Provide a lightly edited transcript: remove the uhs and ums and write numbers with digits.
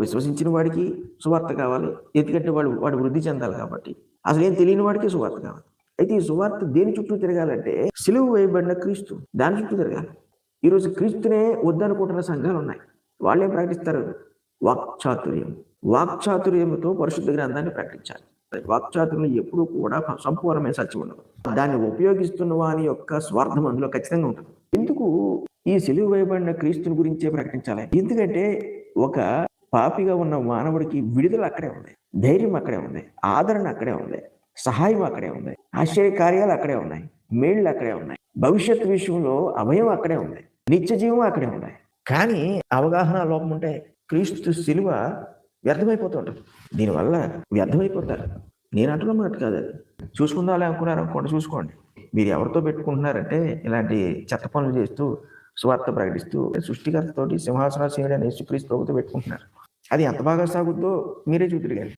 విశ్వసించిన వాడికి సువార్త కావాలి, ఎందుకంటే వాడు వృద్ధి చెందాలి కాబట్టి. అసలు ఏం తెలియని వాడికి సువార్త కావాలి. అయితే ఈ సువార్త దేని చుట్టూ తిరగాలంటే సిలువ వేయబడిన క్రీస్తు, దాని చుట్టూ తిరగాలి. ఈరోజు క్రీస్తునే వద్దనుకుంటున్న సంఘాలు ఉన్నాయి. వాళ్ళేం ప్రకటిస్తారు? వాక్చాతుర్యంతో పరిశుద్ధ గ్రంథాన్ని ప్రకటించాలి. వాక్చాతుర్యం ఎప్పుడు కూడా సంపూర్ణమైన సత్యం ఉండదు. దాన్ని ఉపయోగిస్తున్న వాని యొక్క స్వార్థం అందులో ఖచ్చితంగా ఉంటుంది. ఎందుకు ఈ సిలువ వేయబడిన క్రీస్తుని గురించే ప్రకటించాలి? ఎందుకంటే ఒక పాపిగా ఉన్న మానవుడికి విడుదల అక్కడే ఉంది, ధైర్యం అక్కడే ఉంది, ఆదరణ అక్కడే ఉంది, సహాయం అక్కడే ఉంది, ఆశ్చర్య కార్యాలు అక్కడే ఉన్నాయి, మేళ్ళు అక్కడే ఉన్నాయి, భవిష్యత్తు విషయంలో అభయం అక్కడే ఉంది, నిత్య జీవం అక్కడే ఉన్నాయి. కానీ అవగాహన లోపం ఉంటే క్రీస్తు సిలువ వ్యర్థమైపోతుంటుంది. దీనివల్ల వ్యర్థమైపోతారు. నేను అంటున్న మాట కాదు అది. చూసుకుందాలే అనుకున్నారు అనుకోండి, చూసుకోండి. మీరు ఎవరితో పెట్టుకుంటున్నారంటే ఇలాంటి చెత్త పనులు చేస్తూ సువార్త ప్రకటిస్తూ సృష్టికర్తతోటి సింహాసనాసీనుడైన యేసుక్రీస్తు ప్రభుతో పెట్టుకుంటున్నారు. అది ఎంత బాగా సాగుద్దో మీరే చూద్దరు కానీ.